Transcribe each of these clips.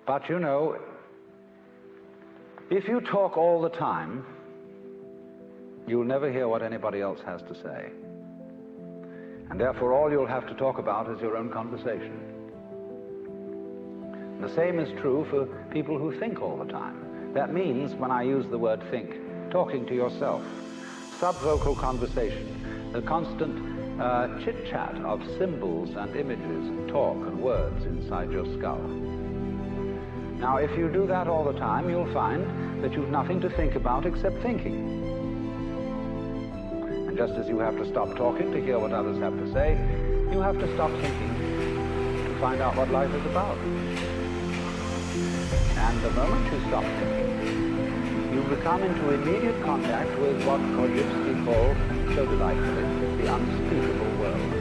But you know, if you talk all the time, you'll never hear what anybody else has to say. And therefore all you'll have to talk about is your own conversation. The same is true for people who think all the time. That means, when I use the word think, talking to yourself, subvocal conversation, the constant chit-chat of symbols and images and talk and words inside your skull. Now, if you do that all the time, you'll find that you've nothing to think about except thinking. And just as you have to stop talking to hear what others have to say, you have to stop thinking to find out what life is about. And the moment you stop thinking, you become into immediate contact with what Korzybski called so delightfully the unspeakable world.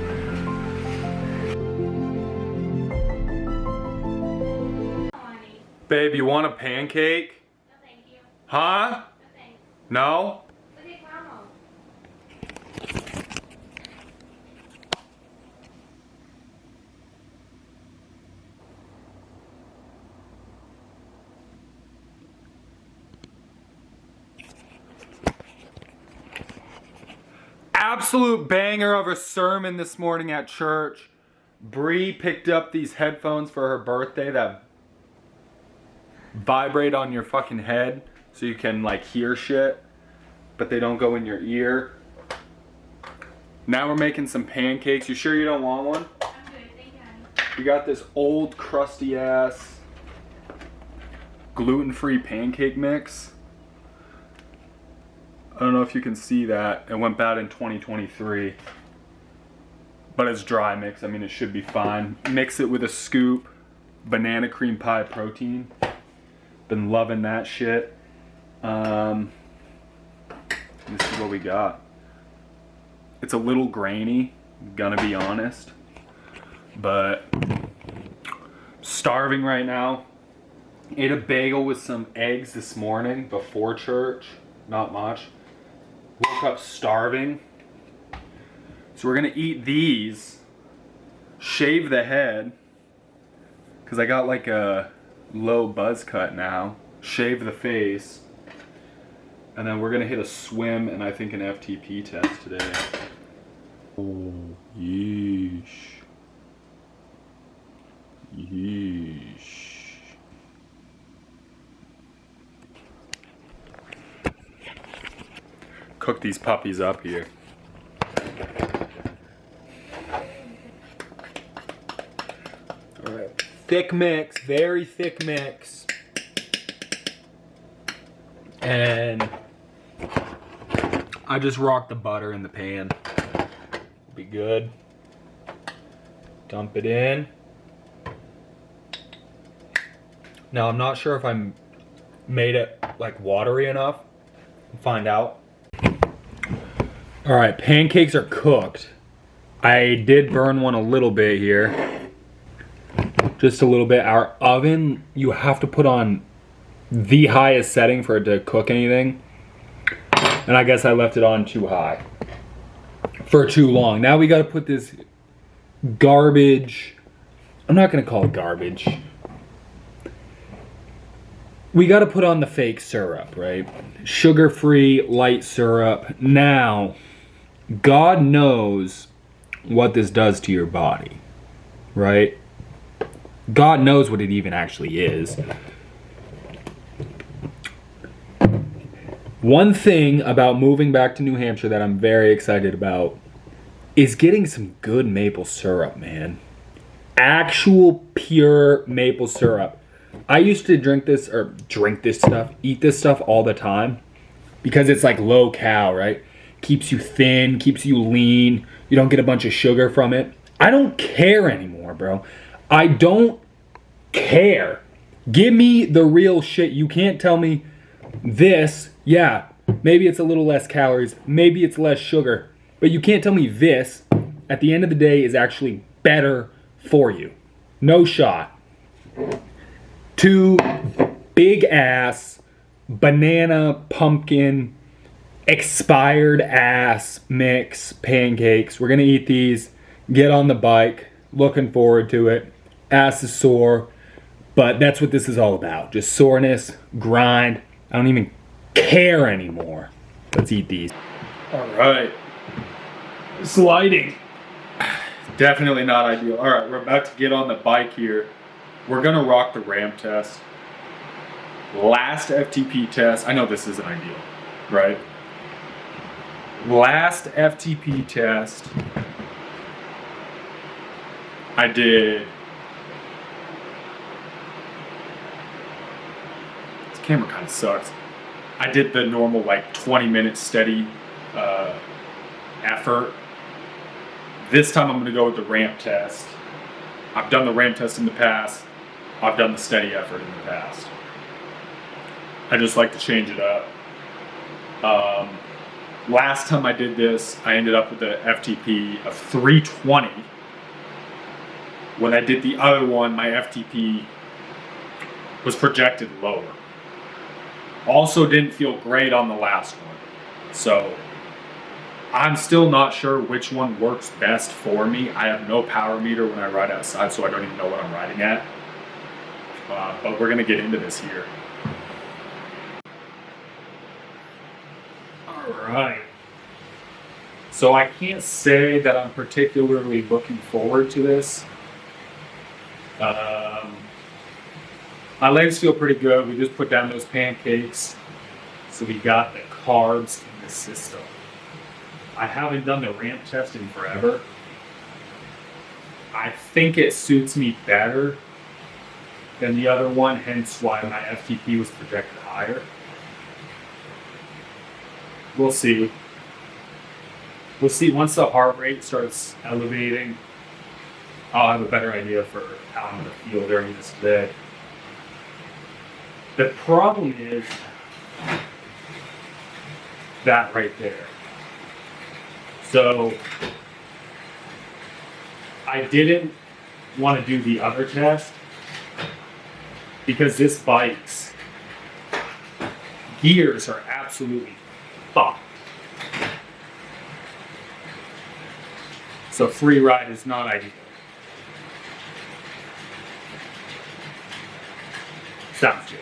Babe, you want a pancake? No, thank you. Huh? No, thanks. No? Okay, caramel. Absolute banger of a sermon this morning at church. Bree picked up these headphones for her birthday that vibrate on your fucking head so you can like hear shit, but they don't go in your ear. Now we're making some pancakes. You sure you don't want one? I'm good, thank you, honey. We got this old crusty ass gluten-free pancake mix. I don't know if you can see that. It went bad in 2023. But it's dry mix. I mean, it should be fine. Mix it with a scoop banana cream pie protein. Been loving that shit. This is what we got. It's a little grainy, gonna be honest. But starving right now. Ate a bagel with some eggs this morning before church. Not much. Woke up starving. So we're gonna eat these, shave the head, because I got like a low buzz cut now, shave the face, and then we're gonna hit a swim and I think an FTP test today. Oh, yeesh. Yeesh. Cook these puppies up here. Alright. Thick mix, very thick mix. And I just rocked the butter in the pan. Be good. Dump it in. Now I'm not sure if I made it like watery enough. We'll find out. Alright, pancakes are cooked. I did burn one a little bit here. Just a little bit. Our oven, you have to put on the highest setting for it to cook anything. And I guess I left it on too high. For too long. Now we gotta put this garbage. I'm not gonna call it garbage. We gotta put on the fake syrup, right? Sugar-free light syrup. Now, God knows what this does to your body, right? God knows what it even actually is. One thing about moving back to New Hampshire that I'm very excited about is getting some good maple syrup, man. Actual pure maple syrup. I used to eat this stuff all the time because it's like low cal, right? Keeps you thin, keeps you lean. You don't get a bunch of sugar from it. I don't care anymore, bro. I don't care. Give me the real shit. You can't tell me this. Yeah, maybe it's a little less calories. Maybe it's less sugar. But you can't tell me this, at the end of the day, is actually better for you. No shot. 2 big ass banana pumpkin expired ass mix pancakes. We're gonna eat these, get on the bike, looking forward to it. Ass is sore, But that's what this is all about. Just soreness, grind. I don't even care anymore. Let's eat these. All right. Sliding. Definitely not ideal. All right, we're about to get on the bike here. We're gonna rock the ramp test. Last FTP test, I know this isn't ideal, right? Last FTP test, I did, this camera kind of sucks. I did the normal like 20-minute steady effort. This time I'm gonna go with the ramp test. I've done the ramp test in the past. I've done the steady effort in the past. I just like to change it up. Last time I did this, I ended up with a FTP of 320. When I did the other one, my FTP was projected lower. Also didn't feel great on the last one. So I'm still not sure which one works best for me. I have no power meter when I ride outside, so I don't even know what I'm riding at. But we're gonna get into this here. Alright. So I can't say that I'm particularly looking forward to this. My legs feel pretty good. We just put down those pancakes. So we got the carbs in the system. I haven't done the ramp test in forever. I think it suits me better than the other one, hence why my FTP was projected higher. We'll see. We'll see once the heart rate starts elevating. I'll have a better idea for how I'm going to feel during this day. The problem is that right there. So I didn't want to do the other test because this bike's gears are absolutely fucked. So free ride is not ideal. Sounds good.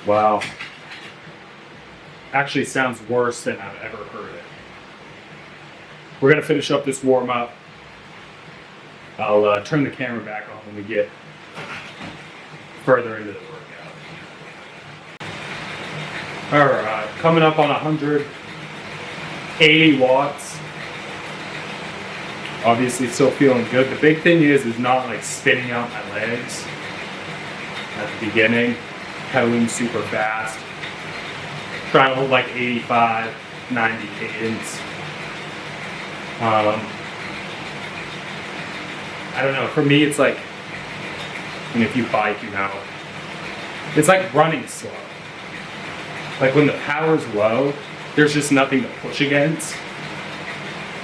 Wow. Actually sounds worse than I've ever heard it. We're gonna finish up this warm up. I'll turn the camera back on when we get further into the workout. All right, coming up on 180 watts. Obviously still feeling good. The big thing is not like spinning out my legs at the beginning, pedaling super fast. Trying to hold like 85, 90 cadence. I don't know, for me it's like, and if you bike, you know, it's like running slow. Like when the power's low, there's just nothing to push against.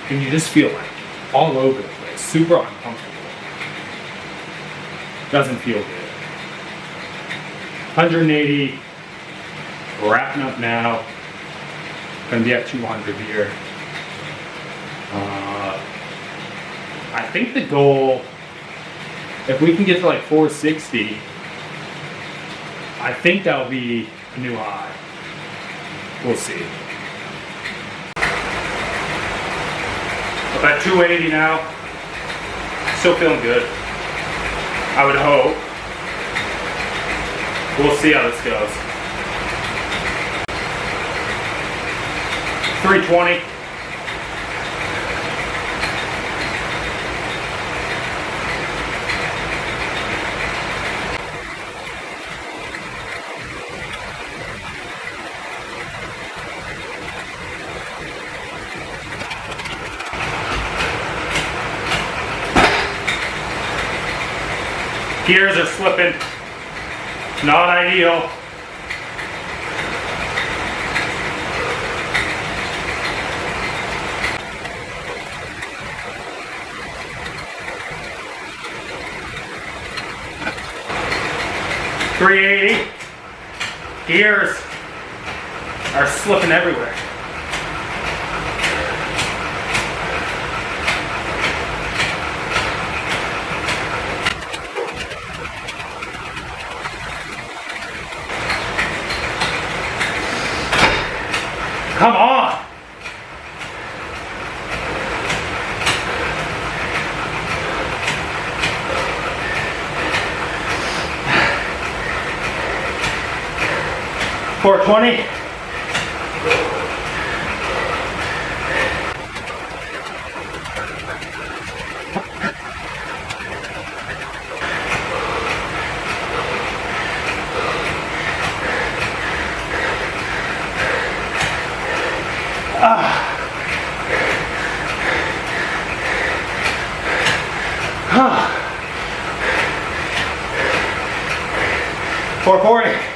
And you just feel like all over the place, super uncomfortable. Doesn't feel good. 180, wrapping up now. Gonna be at 200 here. I think the goal, if we can get to like 460, I think that'll be a new high. We'll see. Up at 280 now. Still feeling good. I would hope. We'll see how this goes. 320. Gears are slipping. Not ideal. .380. Gears are slipping everywhere. 420. Ah. 440.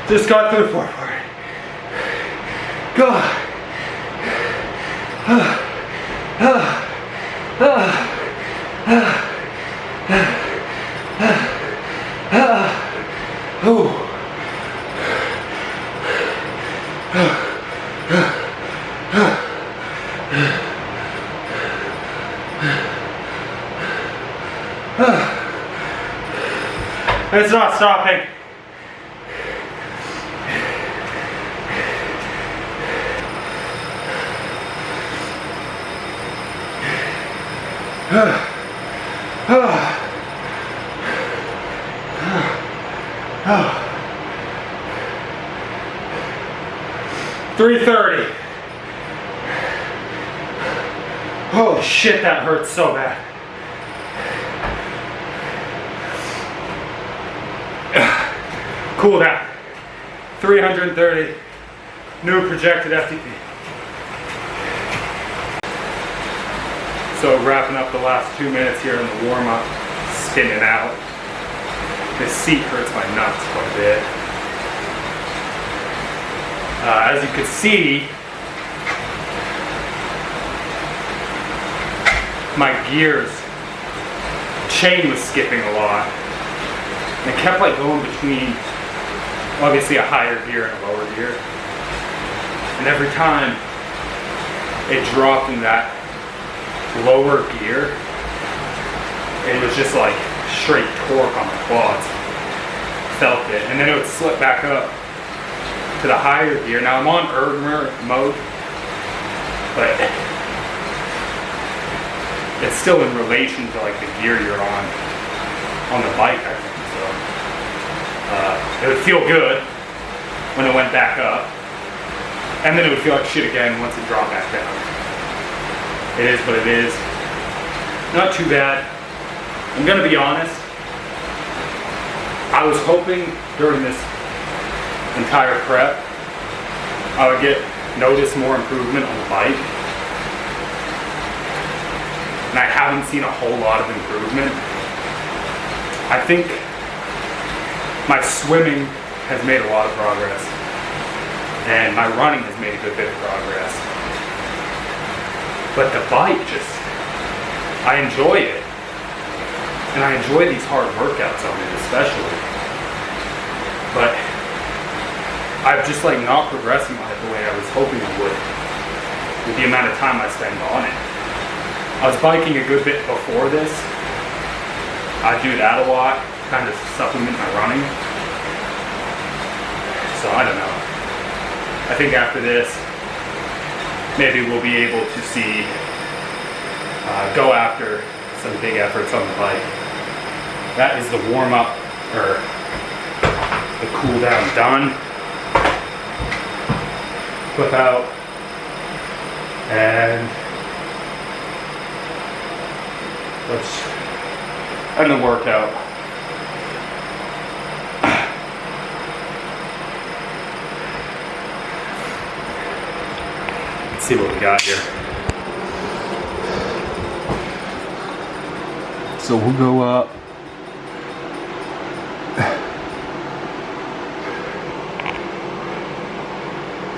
Just got through 440. Go. It's not stopping. Oh. 330. Oh shit, that hurts so bad. Cool down. 330. New projected FTP. So wrapping up the last 2 minutes here in the warm-up, spinning out. This seat hurts my nuts quite a bit. As you can see, my gears, chain was skipping a lot. And it kept like going between obviously a higher gear and a lower gear. And every time it dropped in that lower gear, it was just like straight torque on the quads. Felt it. And then it would slip back up to the higher gear. Now I'm on ergomer mode, but it's still in relation to like the gear you're on the bike, I think. So it would feel good when it went back up, and then it would feel like shit again once it dropped back down. It is what it is. Not too bad. I'm gonna be honest. I was hoping during this entire prep I would notice more improvement on the bike, and I haven't seen a whole lot of improvement. I think my swimming has made a lot of progress, and my running has made a good bit of progress. But the bike I enjoy it. And I enjoy these hard workouts on it especially. But I've just like not progressing on it the way I was hoping I would with the amount of time I spend on it. I was biking a good bit before this. I do that a lot, kind of supplement my running. So I don't know. I think after this, maybe we'll be able to see, go after some big efforts on the bike. That is the warm-up, or the cool down done. Flip out, and let's end the workout. Let's see what we got here. So we'll go up.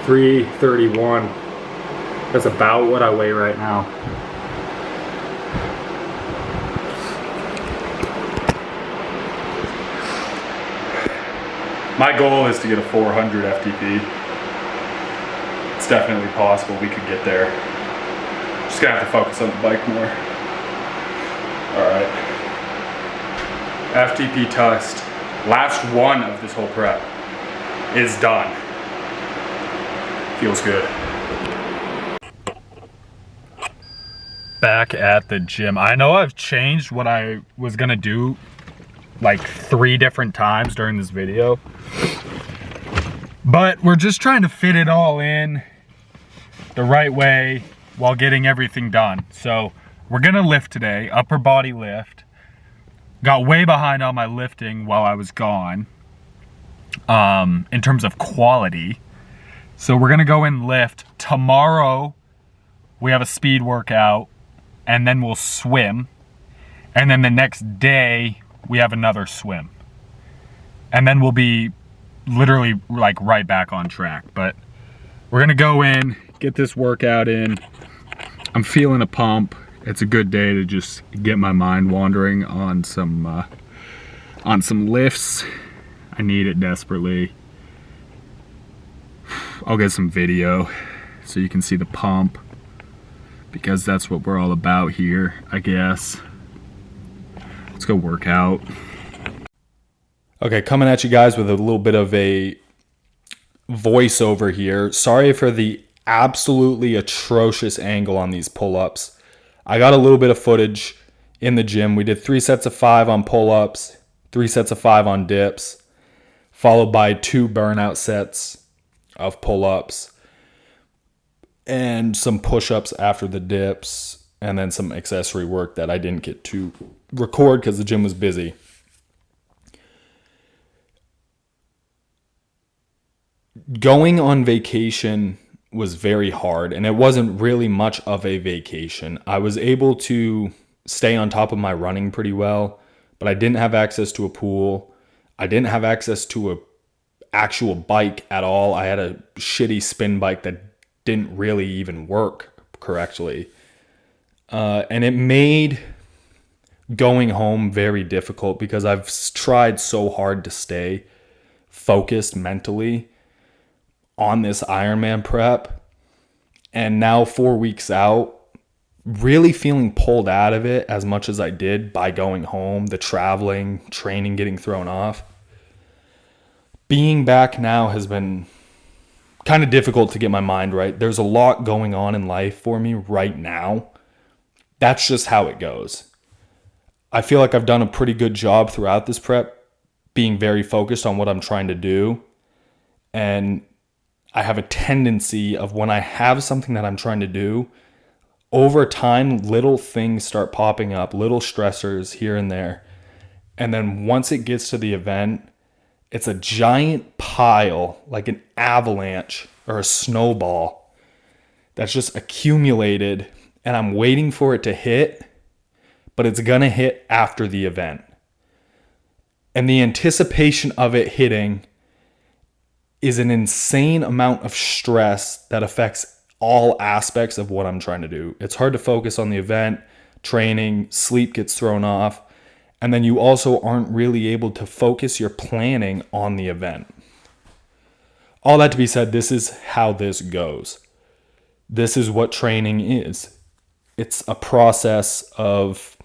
$331. That's about what I weigh right now. My goal is to get a 400 FTP. It's definitely possible we could get there. Just gonna have to focus on the bike more. All right. FTP test. Last one of this whole prep is done. Feels good. Back at the gym. I know I've changed what I was gonna do like 3 different times during this video, but we're just trying to fit it all in the right way while getting everything done. So we're gonna lift today, upper body lift. Got way behind on my lifting while I was gone in terms of quality. So we're gonna go and lift. Tomorrow we have a speed workout, and then we'll swim. And then the next day we have another swim. And then we'll be literally like right back on track. But we're gonna go in, get this workout in. I'm feeling a pump. It's a good day to just get my mind wandering on some lifts. I need it desperately. I'll get some video so you can see the pump, because that's what we're all about here, I guess. Let's go work out. Okay, coming at you guys with a little bit of a voiceover here. Sorry for the absolutely atrocious angle on these pull-ups. I got a little bit of footage in the gym. We did 3 sets of 5 on pull-ups, 3 sets of 5 on dips, followed by 2 burnout sets of pull-ups, and some push-ups after the dips, and then some accessory work that I didn't get to record because the gym was busy. Going on vacation was very hard, and it wasn't really much of a vacation. I was able to stay on top of my running pretty well, but I didn't have access to a pool. I didn't have access to a actual bike at all. I had a shitty spin bike that didn't really even work correctly. And it made going home very difficult because I've tried so hard to stay focused mentally on this Ironman prep. And now 4 weeks out, really feeling pulled out of it as much as I did by going home, the traveling, training getting thrown off. Being back now has been kind of difficult to get my mind right. There's a lot going on in life for me right now. That's just how it goes. I feel like I've done a pretty good job throughout this prep, being very focused on what I'm trying to do. And I have a tendency of, when I have something that I'm trying to do, over time, little things start popping up, little stressors here and there. And then once it gets to the event, it's a giant pile, like an avalanche or a snowball that's just accumulated, and I'm waiting for it to hit, but it's gonna hit after the event. And the anticipation of it hitting is an insane amount of stress that affects all aspects of what I'm trying to do. It's hard to focus on the event, training, sleep gets thrown off, and then you also aren't really able to focus your planning on the event. All that to be said, this is how this goes. This is what training is. It's a process of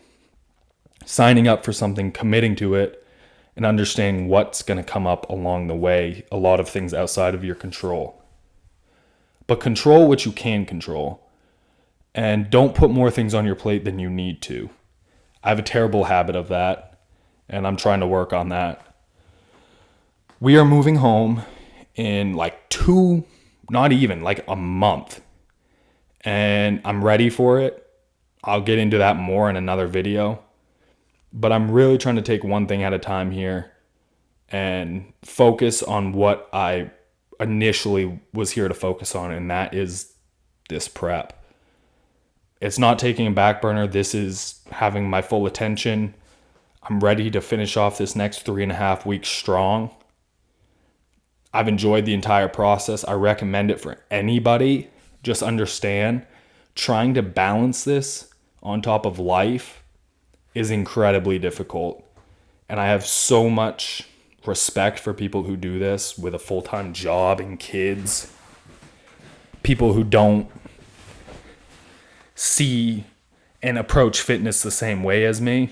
signing up for something, committing to it, and understanding what's going to come up along the way. A lot of things outside of your control. But control what you can control. And don't put more things on your plate than you need to. I have a terrible habit of that, and I'm trying to work on that. We are moving home in like a month. And I'm ready for it. I'll get into that more in another video. But I'm really trying to take one thing at a time here and focus on what I initially was here to focus on, and that is this prep. It's not taking a back burner. This is having my full attention. I'm ready to finish off this next 3.5 weeks strong. I've enjoyed the entire process. I recommend it for anybody. Just understand, trying to balance this on top of life is incredibly difficult. And I have so much respect for people who do this with a full-time job and kids. People who don't see and approach fitness the same way as me.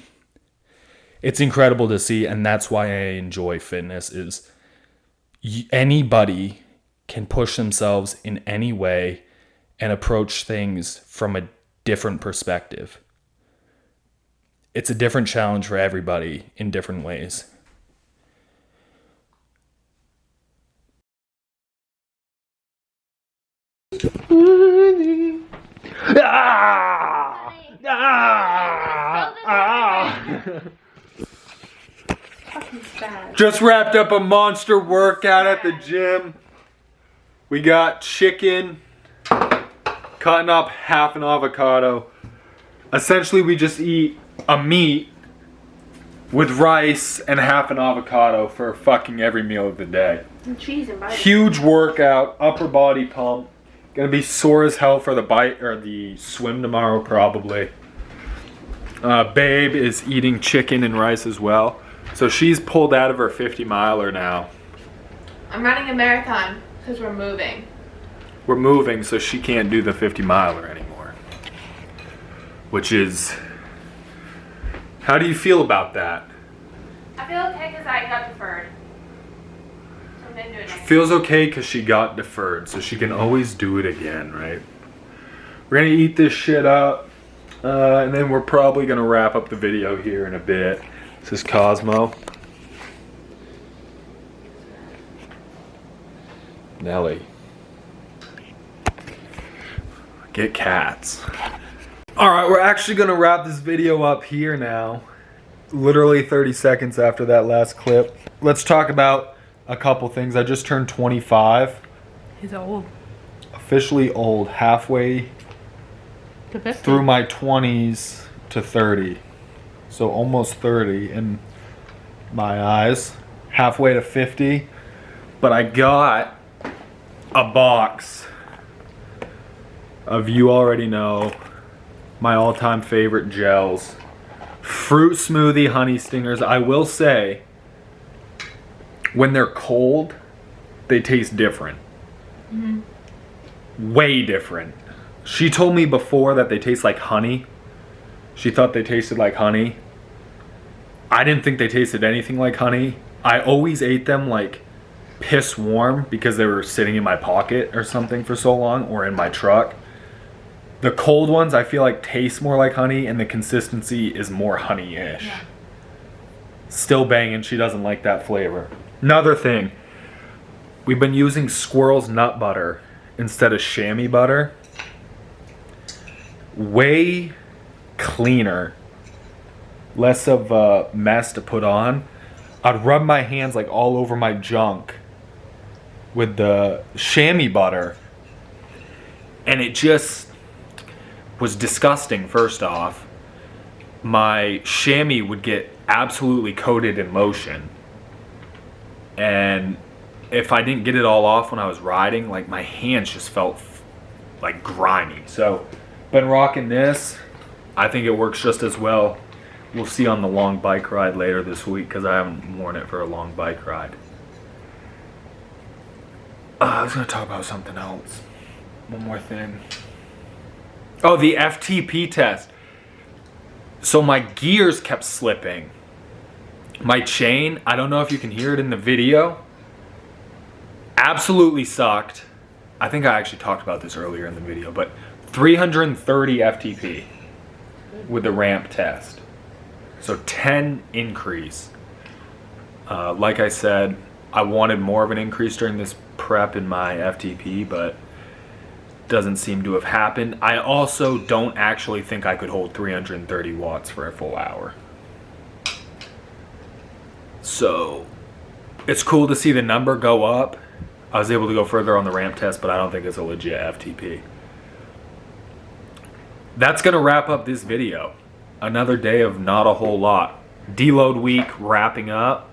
It's incredible to see, and that's why I enjoy fitness, is anybody can push themselves in any way and approach things from a different perspective. It's a different challenge for everybody in different ways. Just wrapped up a monster workout at the gym. We got chicken, cutting up half an avocado. Essentially, we just eat a meat with rice and half an avocado for fucking every meal of the day. And cheese and butter. Huge workout, upper body pump. Gonna be sore as hell for the bike or the swim tomorrow probably. Babe is eating chicken and rice as well. So she's pulled out of her 50-miler now. I'm running a marathon because we're moving. We're moving, so she can't do the 50-miler anymore. Which is... How do you feel about that? I feel okay because I got deferred. So I'm going to do it next Feels okay because she got deferred, so she can always do it again, right? We're gonna eat this shit up, and then we're probably gonna wrap up the video here in a bit. This is Cosmo. Nelly. Get cats. Alright, we're actually gonna wrap this video up here now. Literally 30 seconds after that last clip. Let's talk about a couple things. I just turned 25. He's old. Officially old. Halfway To 50. through my 20s to 30. So almost 30 in my eyes. Halfway to 50. But I got a box of, you already know, my all-time favorite gels. Fruit smoothie honey stingers. I will say, when they're cold, they taste different. Mm-hmm. Way different. She told me before that they taste like honey. She thought they tasted like honey. I didn't think they tasted anything like honey. I always ate them like piss warm because they were sitting in my pocket or something for so long, or in my truck. The cold ones I feel like taste more like honey, and the consistency is more honey-ish. Yeah. Still banging. She doesn't like that flavor. Another thing, we've been using Squirrel's nut butter instead of chamois butter. Way cleaner, less of a mess to put on. I'd rub my hands like all over my junk with the chamois butter, and it just was disgusting. First off, my chamois would get absolutely coated in lotion, and if I didn't get it all off when I was riding, like my hands just felt like grimy. So been rocking this. I think it works just as well. We'll see on the long bike ride later this week, because I haven't worn it for a long bike ride. I was going to talk about something else. One more thing. Oh, the FTP test. So my gears kept slipping. My chain, I don't know if you can hear it in the video, absolutely sucked. I think I actually talked about this earlier in the video, but 330 FTP with the ramp test. So 10 increase. Like I said, I wanted more of an increase during this prep in my FTP, but doesn't seem to have happened. I also don't actually think I could hold 330 watts for a full hour. So it's cool to see the number go up. I was able to go further on the ramp test, but I don't think it's a legit FTP. That's gonna wrap up this video. Another day of not a whole lot. Deload week wrapping up.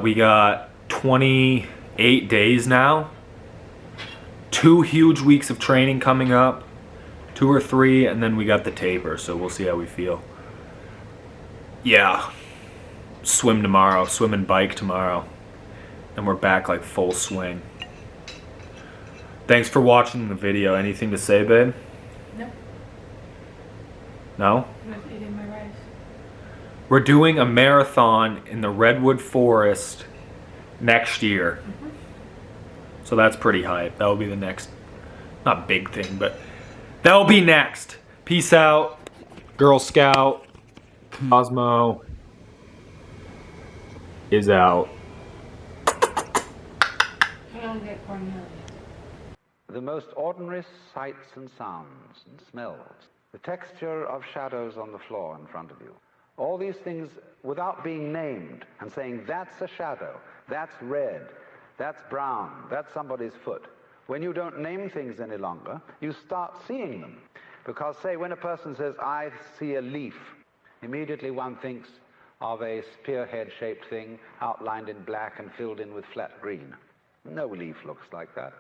We got 28 days now. 2 huge weeks of training coming up. 2 or 3, and then we got the taper, so we'll see how we feel. Yeah. swim tomorrow, swim and bike tomorrow. And we're back like full swing. Thanks for watching the video. Anything to say, babe? Nope. No? I was eating my rice. We're doing a marathon in the Redwood Forest next year. Mm-hmm. So that's pretty hype. That'll be the next, not big thing, but that'll be next. Peace out. Girl Scout. Cosmo is out. I don't get Cornelius. The most ordinary sights and sounds and smells, the texture of shadows on the floor in front of you, all these things without being named and saying, that's a shadow, that's red, that's brown, that's somebody's foot. When you don't name things any longer, you start seeing them. Because, say, when a person says, I see a leaf, immediately one thinks of a spearhead-shaped thing outlined in black and filled in with flat green. No leaf looks like that.